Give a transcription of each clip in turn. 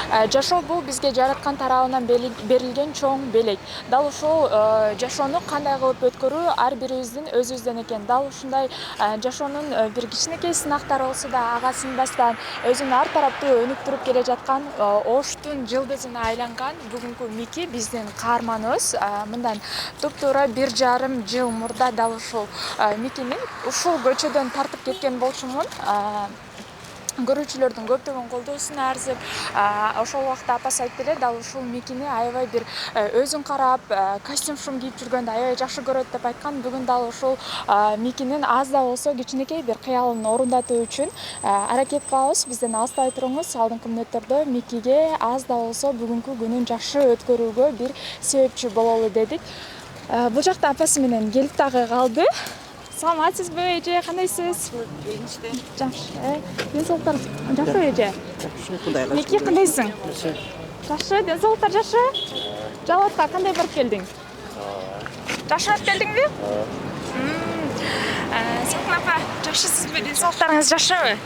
Жашоо бул бизге жараткан тарабынан берилген чоң белек. Дал ушул жашоону кандай кылып өткөрүү ар бирибиздин өзүбүздөн экен. Дал ушундай жашоонун бир кичинекей сынактары болсо да ага сынбастан өзүн ар тараптуу өнүктүрүп келе жаткан Оштун жылдызына айланган бүгүнкү Мики биздин каарманыбыз. Мындан туптуура 1,5 жыл мурда дал ушул Микини ушул көчөдөн тартып кеткен болчумун. Көрүүчүлөрдүн көптөгөн колдоосуна арзып, ошол убакта апасы айтты эле, дал ушул Микини аябай бир өзүн карап, костюм кийип жүргөндү аябай жакшы көрөт деп айткан. Бүгүн дал ушул Микинин аз да болсо кичинекей бир кыялын орундатуу үчүн аракет кылабыз. Бизден алыстай туруңуз. Алдыңкы мүнөттөрдө Микиге аз да болсо бүгүнкү күнүн жакшы өткөрүүгө бир себепчи бололу дедик. Бул жакта апасы менен келип дагы калды. Саламатсызбы, эже, кандайсыз? Жакшы. Денсаулыктарыңыз жакшыбы, эже? Жакшы, Кудайга шүгүр. Мики, кандайсың? Жакшы, денсаулыктар жакшы? Жалатка кандай барып келдиң? Жакшырап келдиңби? Салтын апа, жакшысызбы? Денсаулыктарыңыз жакшыбы?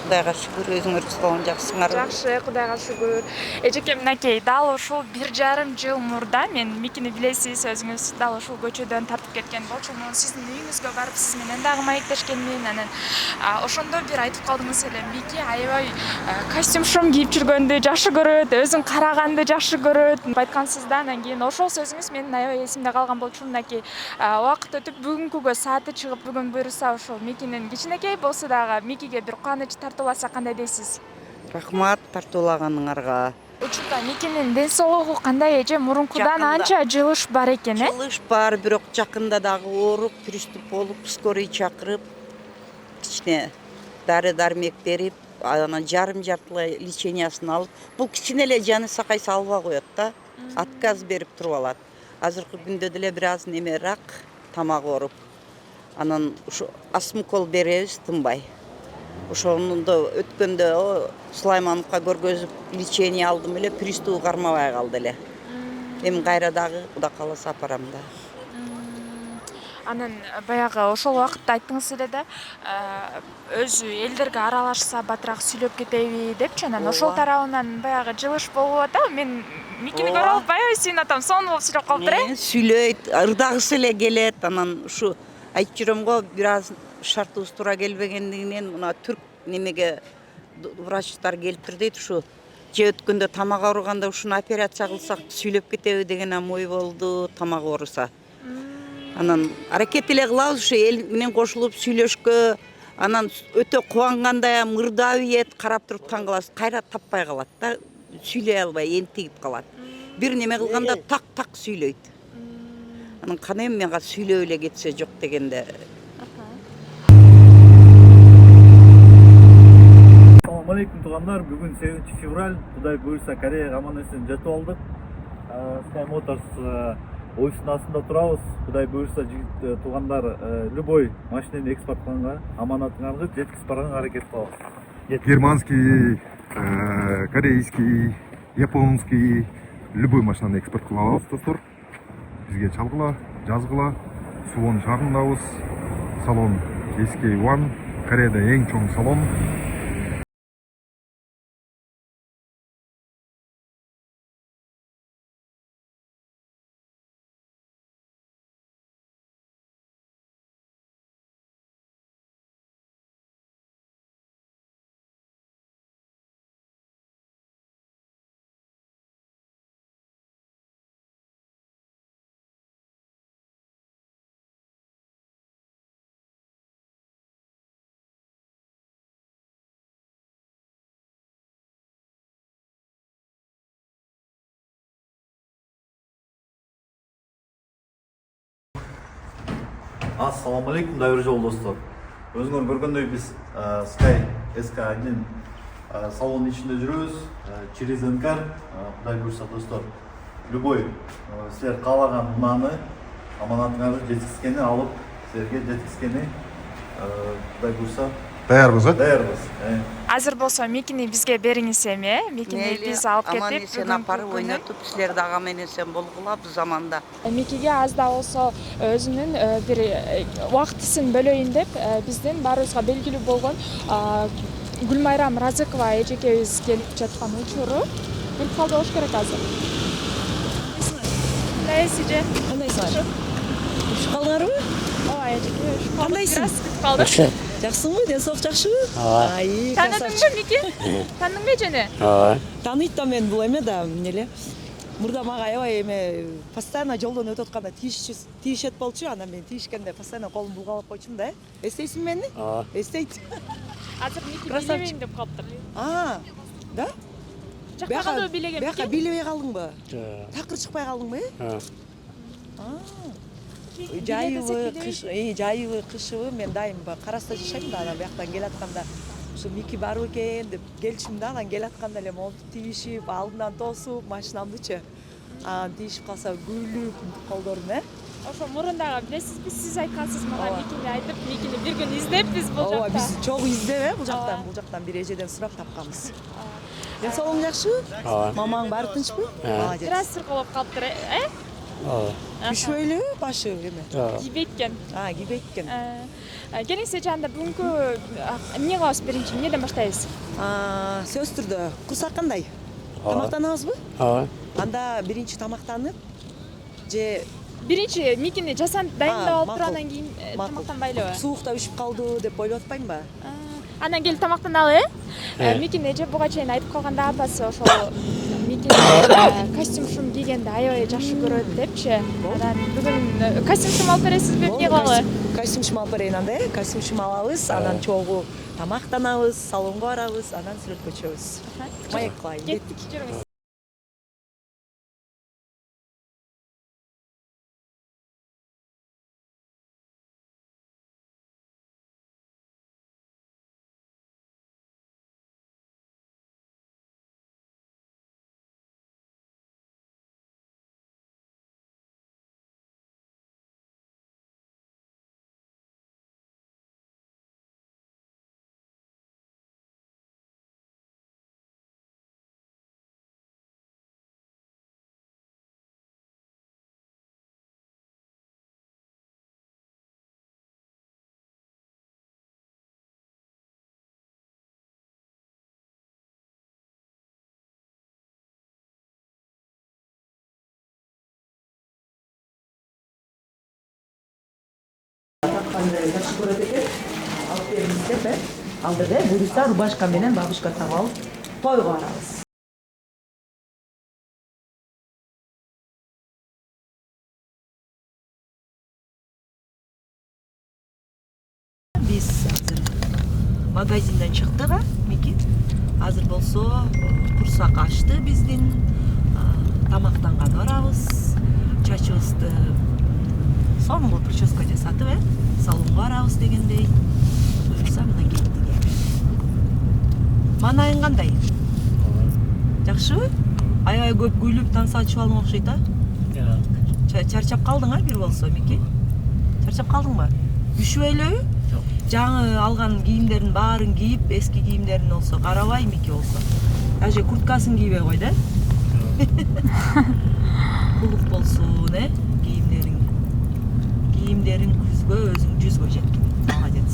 Кудайга шүгүр, өзүңөр кылган жакшысыңарбы? Жакшы, Кудайга шүгүр. Эжеке, мынакей, дал ушул 1,5 жыл мурда мен Микини билесиз, өзүңүз дал ушул көчөдөн тартып кеткен болчумун. Сиздин үйүңүзгө барып, сиз менен дагы маектешкенмин. Анан ошондо бир айтып калдыңыз эле, Мики аябай костюм кийип жүргөндү жакшы көрөт, өзүн караганды жакшы көрөт деп айткансыз да. Анан кийин ошол сөзүңүз менин аябай эсимде калган болчу. Мынакей, убакыт өтүп бүгүнкүгө сааты чыгып, бүгүн буюрса ошол Микинин кичинекей болсо дагы Микиге бир кубаныч тартууласа кандай дейсиз? Рахмат тартуулаганыңарга. Учурда Микинин ден-соолугу кандай, эже? Мурункудан анча жылыш бар экен, Жылыш бар, бирок жакында дагы ооруп, приступ болуп, скорый чакырып, кичине дары-дармек берип, анан жартылай лечениясын алып, бул кичине эле жаны сакай салбай коет да. Отказ берип туруп алат. Азыркы күндө деле бир аз неме рак, тамак ооруп. Анан ушу осмокол беребиз тынбай. Ошондо өткөндө Сулаймановго көргөзүп лечение алдым эле, приступу кармабай калды эле. Эми кайра дагы Кудай кааласа апарам да. Анан баягы ошол убакытта айттыңыз эле да, өзү элдерге аралашса батыраак сүйлөп кетеби депчи. Анан ошол тарабынан баягы жылыш болуп атабы? Мен Микини көрүп алып аябай сүйүнүп атам. Сонун болуп сүйлөп калыптыр, Сүйлөйт, ырдагысы эле келет. Анан ушу айтып жүрөм го, бир аз шартыбыз туура келбегендигинен мына түрк немеге врачтар келиптир дейт, ушу же өткөндө тамак ооруганда ушуну операция кылсак сүйлөп кетеби деген ой болду, тамак ооруса. Анан аракет эле кылабыз ушу эл менен кошулуп сүйлөшкө. Анан өтө кубанганда мырдап ийет, карап туруп таң каласыз, кайра таппай калат да, сүйлөй албай энтигип калат. Бир неме кылганда так сүйлөйт. Анан кана эми менга сүйлөп эле кетсе жок дегенде. Assalamu alaikum туугандар. Бүгүн 8 февраль. Кудай буйрса Кореяга аман-эсен жетип алдык. Sky Motors оюштун астында турабыз. Кудай буйрса туугандар, любой машинени экспортканга аманатыңарды жеткизип барганга аракет кылабыз. Германский, корейский, японский любой машинаны экспорт кыла алабыз, достор. Бизге чалгыла, жазгыла. Суон шаарындабыз. Салон SK1, Кореяда эң чоң салон. Assalamu alaikum, дайыр жол достор. Өзүңөр көргөндөй биз Sky SK1 салонун ичинде жүрөбүз. Через НК, Кудай буйрса достор, любой силер каалаган унааны аманатыңарды жеткизгени алып, силерге жеткизгени Кудай буйрса Даярбыз, даярбыз. Азыр болсо Микини бизге бериңиз эми. Микини биз алып кетип, аман-эсен апарып ойнотуп, силер дагы аман-эсен болгула бу заманда. Микиге аз да болсо өзүнүн бир убактысын бөлөйүн деп биздин баарыбызга белгилүү болгон Гүлмайрам Разыкова эжекебиз келип жаткан учуру. Біліп қалды болуш керек азыр. Кандай сиже? Кандайсыңар? Ушуп калдыңарбы? Ооба, эжеке, ушуп калдык. Кандайсың? Бүтүп калдык. Жакшысыңбы? Ден соолук жакшыбы? Ай, Таныдыңбы Мики? Таныдыңбы эжени? Тааныйт да мен бул эме да эмне эле. Мурда мага аябай эме постоянно жолдон өтүп атканда тийишет болчу, анан мен тийишкенде постоянно колум булгалап койчумун да. Эстейсиңби мени? Эстейт. Азыр Мики Красавчик. билебейм деп калыптыр. Да? Жакта калдыбы билеген Бияка Мики? билебей калдыңбы? Такыр чыкпай калдыңбы? Жайыбы, жайыбы, кышыбы мен дайым караста жашайм да, анан бияктан келатканда ушу Мики барбы экен деп келчүм да, анан келатканда эле монтип тийишип, алдынан тосуп, машинамдычы. Анан тийишип калса күлүп колдорум, Ошо мурундагы билесизби, сиз айткансыз мага Микини айтып, Микини бир күн издеппиз бул Ооба, жакта. биз чогуу издеп, бул жактан бир эжеден сурап тапканбыз. Ден соолугуң жакшыбы? Мамаң баары тынчпы? Молодец. Бир аз сыркылып калыптыр, Күшөйлү, башы эме? Кийбеккен. Кийбейт экен. Келиңиз эжанда бүгүнкү эмне кылабыз биринчи, эмнеден баштайбыз? Сөзсүз түрдө курсак кандай? Тамактанабызбы? Ооба. Анда биринчи тамактанып же Биринчи Микини жасанып дайындап алып туруп, макул. андан кийин тамактанбайлыбы? Суукта үшүп калды деп ойлоп атпаймынбы? Андан келип тамактаналы, Микин эже буга чейин айтып калганда апасы ошол Микин костюм шум кийгенди аябай жакшы көрөт депчи. Анан бүгүн костюм шум алып бересизби, эмне кылалы? Костюм шум алып берейин анда, костюм шум алабыз, анан чогуу тамактанабыз, салонго барабыз, анан сүрөткө чыгабыз. Маек кылайын. Кеттик, жүрүңүз. Жакшы көрөт экен. Алып беребиз деп, алдыда буюрса рубашка менен бабушка таап алып тойго барабыз. Биз азыр магазинден чыктык, Мики. Азыр болсо курсак ачты биздин. Тамактанганга барабыз. Чачыбызды соңғы прическа жасатып, салонго барабыз дегендей. Буюрса мына кеттик. Манайың кандай? Жакшыбы? Аябай көп күлүп танс ачып алдың окшойт, Чарчап калдың, бир болсо, Мики? Чарчап калдыңбы? Үшүбөйлөбү? Жаңы алган кийимдердин баарын кийип, эски кийимдерин болсо карабай, Мики болсо. Даже курткасын кийбей кой да. Кулук болсун, кийимдерин күзгө, өзүң жүзгө жеткин. Молодец.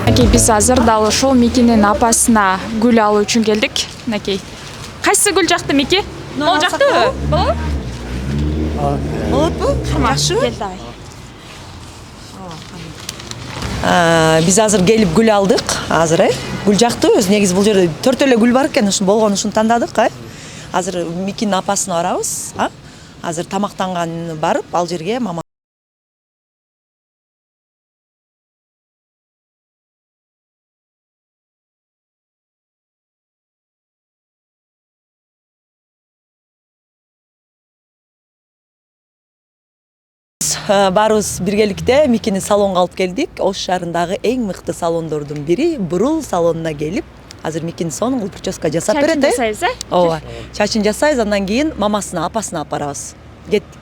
Накей, биз азыр дал ошол Микинин апасына гүл алуу үчүн келдик. Накей. Кайсы гүл жакты, Мики? Могул жактыбы? Болобу? Болотпу? Жакшыбы? Кел давай. Биз азыр келип гүл алдык. Азыр, гүл жакты. Өз негизи бул жерде 4 эле гүл бар экен, ушун болгон ушун тандадык, Азыр Микинин апасына барабыз, Азыр тамактанган барып, ал жерге мама барыбыз биргеликте Микини салонго алып келдик. Ош шаарындагы эң мыкты салондордун бири Бурул салонуна келип, азыр Микини сонун прическа жасап берет. Чачын жасайбыз, Ооба. Чачын жасайбыз, андан кийин мамасына, апасына алып барабыз. Кеттик.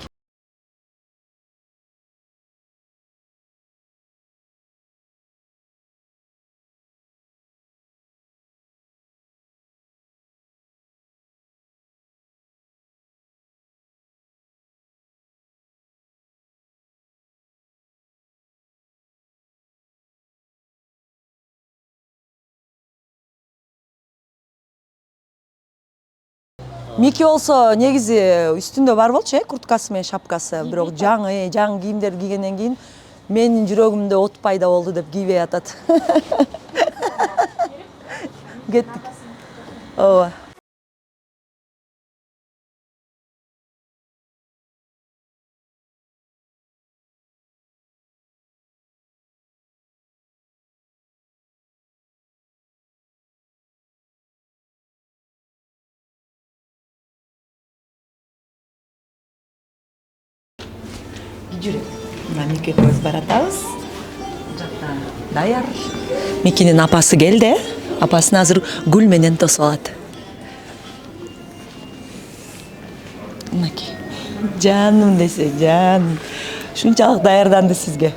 Мики болсо негизи үстүндө бар болчу курткасы менен шапкасы, бирок жаңы кийимдер кийгенден кийин менин жүрөгүмдө от пайда болду деп кийбей атат. Кеттик. Ооба. Жүрөк. Мына Мики көз баратабыз. Жакта даяр. Микинин апасы келди. Апасын азыр гүл менен тосуп алат. Мынаки. Жаным десе, жан. Шунчалык даярданды сизге.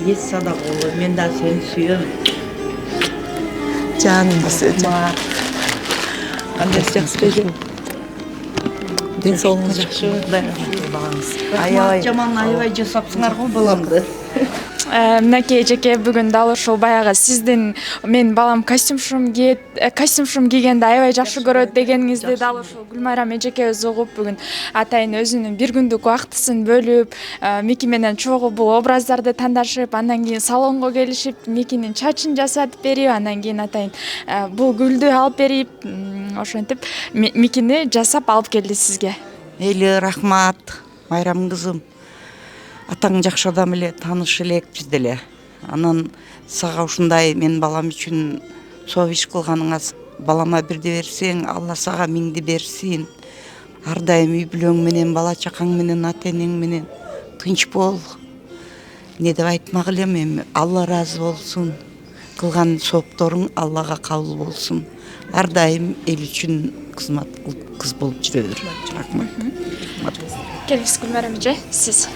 Ес садак болду, мен да сени сүйөм. Жаным десе, жан. Кандай жакшы. Ден соолугуңуз жакшыбы? Балаңыз. Аябай жаман аябай жасапсыңар го баламды. Мынакей эжеке, бүгүн дал ушул баягы сиздин мен балам костюм кийгенди аябай жакшы көрөт дегениңизди дал ушул Гүлмайрам эжекебиз угуп, бүгүн атайын өзүнүн бир күндүк убактысын бөлүп, Мики менен чогуу бул образдарды тандашып, андан кийин салонго келишип, Микинин чачын жасатып берип, андан кийин атайын бул гүлдү алып берип, ошентип Микини жасап алып келди сизге. Эли рахмат, Майрам кызым. Атаң жакшы адам эле, тааныш элекпиз деле. Анан сага ушундай мен балам үчүн совиш кылганыңа балама бирди берсең, Алла сага миңди берсин. Ар дайым үй бүлөң менен, бала чакаң менен, ата энең менен тынч бол. Не деп айтмак элем эми, Алла разы болсун. Кылган соопторуң Аллага кабыл болсун. Ар дайым эл үчүн кызмат кыз болуп жүрө бер. Рахмат. Келиңиз Гүлмайрам эже, сиз.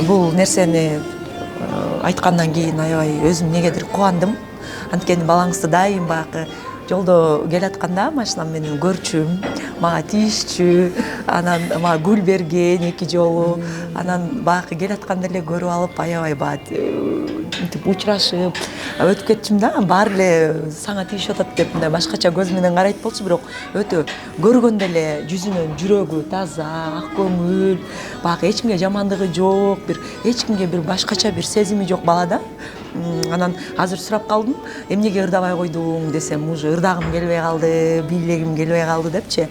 Бул нерсени айткандан кийин аябай өзүм негедир кубандым. Анткени балаңызды дайым баягы жолдо келатканда машинам менен көрчүм, мага тийишчү, анан мага гүл берген 2 жолу, анан баягы келатканда эле көрүп алып, аябай мынтип учурашып өтүп кетчүм да, баары эле сага тийишип атат деп мындай башкача көз менен карайт болчу, бирок өтө көргөндө эле жүзүнөн жүрөгү таза, ак көңүл, баягы эч кимге жамандыгы жок, эч кимге бир башкача бир сезими жок балада. Анан азыр сурап калдым, эмнеге ырдабай койдуң десем, уже ырдагым келбей калды, бийлегим келбей калды депчи.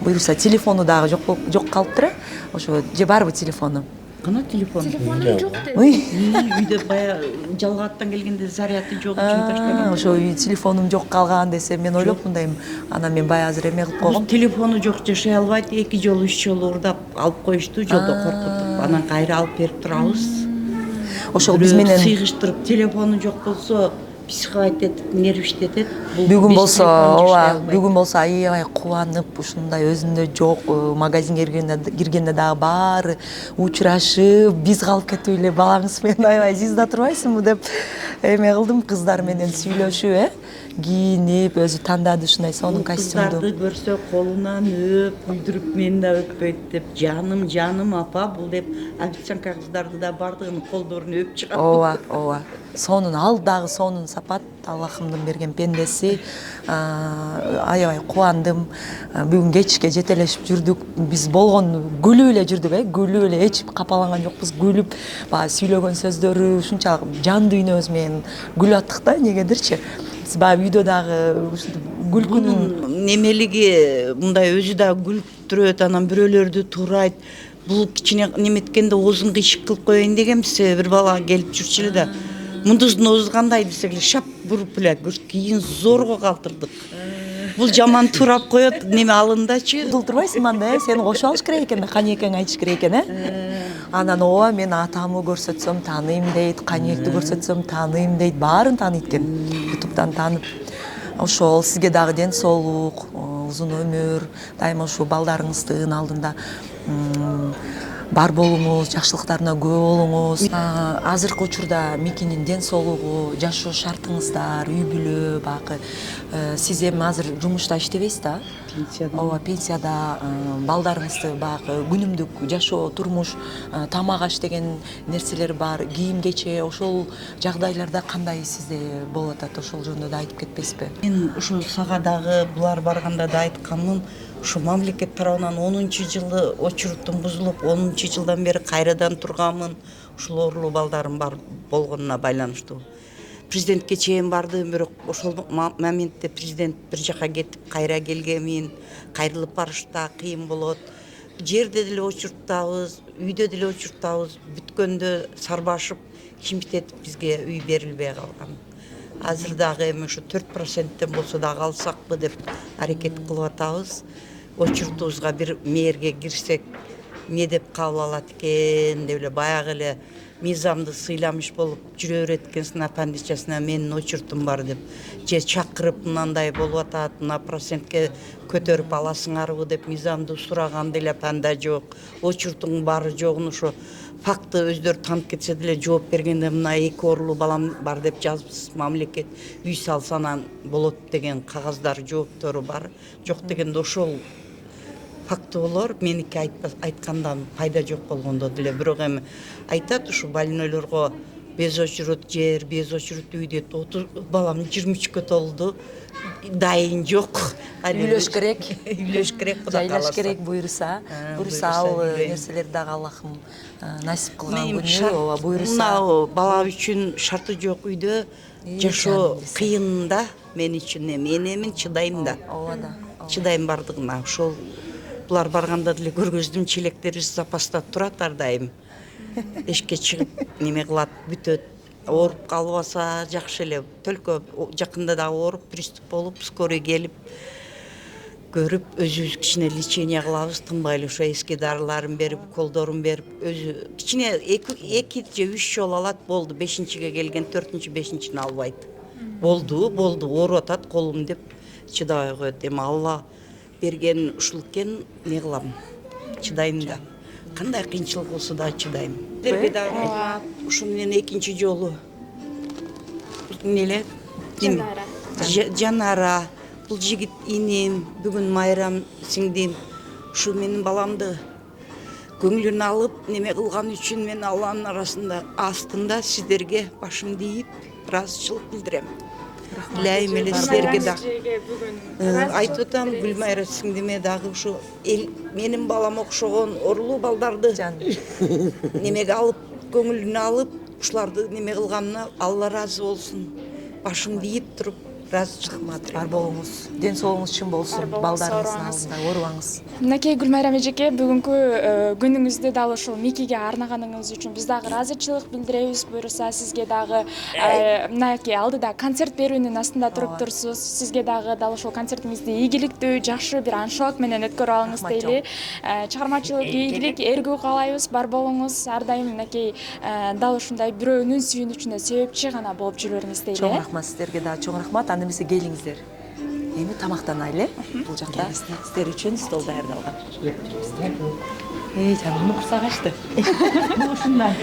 Буюрса телефону дагы жок калыптыр. Ошо же барбы телефону? Кана телефон? Телефонум жок деп. Үйдө бая жалгаттан келгенде заряды жок үчүн таштаган. Ошо телефонум жок калган десем, мен ойлоп мындайм, анан мен бая азыр эме кылып койгом. Телефону жок жашай албайт, 2 жолу 3 жолу урдап алып коюшту, жолдо коркутуп, анан кайра алып берип турабыз. Ошол биз менен сыйгыштырып, телефону жок болсо психовать нервиштетет. Бүгүн болсо, ооба, бүгүн болсо аябай кубанып, ушундай өзүндө жок магазинге киргенде дагы баары учурашып, биз калып кетип эле балаңыз менен аябай жизда турбайсыңбы деп эме кылдым, кыздар менен сүйлөшүп, кийинип, өзү тандады ушундай сонун костюмду. Кыздарды көрсө колунан өп, күйдүрүп мен да өппөйт деп, жаным апа бул деп, официантка кыздарды да бардыгын колдорун өп чыгат. Ооба. Сонун, ал дагы сонун сапат, Аллахымдын берген пендеси. Аябай кубандым. Бүгүн кечке жетелешип жүрдүк. Биз болгон күлүп эле жүрдүк, күлүп эле, эч капаланган жокпуз, күлүп, баягы сүйлөгөн сөздөрү ушунчалык жан дүйнөбүз менен күлүп аттык да, негедирчи. Биз баягы үйдө дагы күлкүнүн немелиги мындай өзү да күлүп турат, анан бирөөлөрдү турайт. Бул кичине неметкенде оозун кыйшык кылып коеюн дегенбиз, бир бала келип жүрчү эле да. Мундуздун оозу кандай десек эле шап буруп эле кийин зорго калтырдык. Бул жаман турап коет, неме алындачы. Турбайсың мында, сени кошуп алыш керек экен, канекең айтыш керек экен, Анан ооба, мен атамы көрсөтсөм тааныйм дейт, канекти көрсөтсөм тааныйм дейт, баарын тааныйт экен. Ютубтан таанып. Ошол сизге дагы ден соолук, узун өмүр, дайыма ушул балдарыңыздын алдында бар болуңуз, жакшылыктарына күбө болуңуз. Азыркы учурда Микинин ден соолугу, жашоо шартыңыздар, үй бүлө, багы сиз эми азыр жумушта иштебейсиз да? Пенсияда. Ооба, пенсияда балдарыңызды багы күнүмдүк жашоо, турмуш, тамак аш деген нерселер бар, кийим кече, ошол жагдайларда кандай сизде болуп атат? Ошол жөнүндө да айтып кетпейсизби? Мен ушу сага дагы булар барганда да айтканмын, ушу мамлекет тарабынан 10-жылы очередтин бузулуп, 10-жылдан бери кайрадан турганмын. Ушул оорулуу балдарым бар болгонуна байланыштуу. Президентке чейин бардым, бирок ошол моментте президент бир жака кетип, кайра келгенмин. Кайрылып барышта кыйын болот. Жерде деле очередтабыз, үйдө деле очередтабыз. Бүткөндө сарбашып, кимитетип бизге үй берилбей калган. Азыр дагы эми ушу 4%тен болсо дагы алсакпы деп аракет кылып атабыз. Очередубузга бир мээрге кирсек, эмне деп кабыл алат экен деп эле баягы эле мыйзамды сыйламыш болуп жүрө берет экенсиң аппандичасына менин очередим бар деп. Же чакырып мындай болуп атат, мына процентке көтөрүп аласыңарбы деп мыйзамды сураган деле панда жок. Очередиң бары жогун ошо факты өздөрү таанып кетсе деле жооп бергенде мына 2 оорулуу балам бар деп жазыпсыз, мамлекет үй салсанан болот деген кагаздар, жооптору бар. Жок дегенде ошол фактылар меники айткандан пайда жок болгондо деле. Бирок эми айтат ушу больнойлорго без очеред жер, без очеред үй дейт. 30 балам 23-кө толду. Дайын жок. Үйлөш керек. Үйлөш керек, Кудай Жайлаш кааласа. керек буйруса. Буйруса ал нерселерди дагы Аллахым насип кылган күнү, ооба буйруса. Мына бала үчүн шарты жок үйдө жашоо кыйын да, мен үчүн эмин чыдайм да. Ооба да. Чыдайм бардыгына. Ошол булар барганда деле көргөздүм, челектери запаста турат ар дайым. Эшикке чыгып неме кылат, бүтөт. Ооруп калбаса жакшы эле. Төлкө жакында дагы ооруп, приступ болуп, скорый келип көрүп, өзүбүз кичине лечение кылабыз, тынбай эле ошо эски дарыларын берип, колдорун берип, өзү кичине 2 же 3 жолу алат, болду. 5-чиге келген 4-чү, 5-чини албайт. Болду, ооруп атат колум деп чыдабай коет. Эми Алла берген ушул экен, не кылам? Чыдайм да. Кандай кыйынчылык болсо да чыдайм. Силерге дагы ушул менен 2-чи жолу эле Жанара, бул жигит инем, бүгүн Майрам сиңдим. Ушул менин баламды көңүлүн алып, неме кылган үчүн мен Алланын астында сиздерге башымды ийип, ыраазычылык билдирем. Дилейм эле силерге дагы. Айтып атам, Гүлмайра сиңдиме дагы ушу менин балам окшогон оорулуу балдарды немеге алып, көңүлүнө алып, ушуларды неме кылганына Алла ыраазы болсун. Башымды ийип туруп, ыраазычылык материал. Бар болуңуз, ден соолугуңуз чын болсун, балдарыңыздын алдында оорубаңыз. Мынакей Гүлмайрам эжеке, бүгүнкү күнүңүздү дал ушул Микиге арнаганыңыз үчүн биз дагы ыраазычылык билдиребиз. Буюрса сизге дагы мынакей алдыда концерт берүүнүн астында туруп турсуз. Сизге дагы дал ушул концертиңизди ийгиликтүү, жакшы бир аншок менен өткөрүп алыңыз дейли. Чыгармачылык ийгилик, эргүү каалайбыз. Бар болуңуз, ар дайым мынакей дал ушундай бирөөнүн сүйүнүчүнө себепчи гана болуп жүрө бериңиз дейли. Чоң рахмат сиздерге да, чоң рахмат. Анда эмесе келиңиздер. Эми тамактанайлы. Бул жакта сиздер үчүн стол даярдалган. Жаным курсак ачты. Ушундан.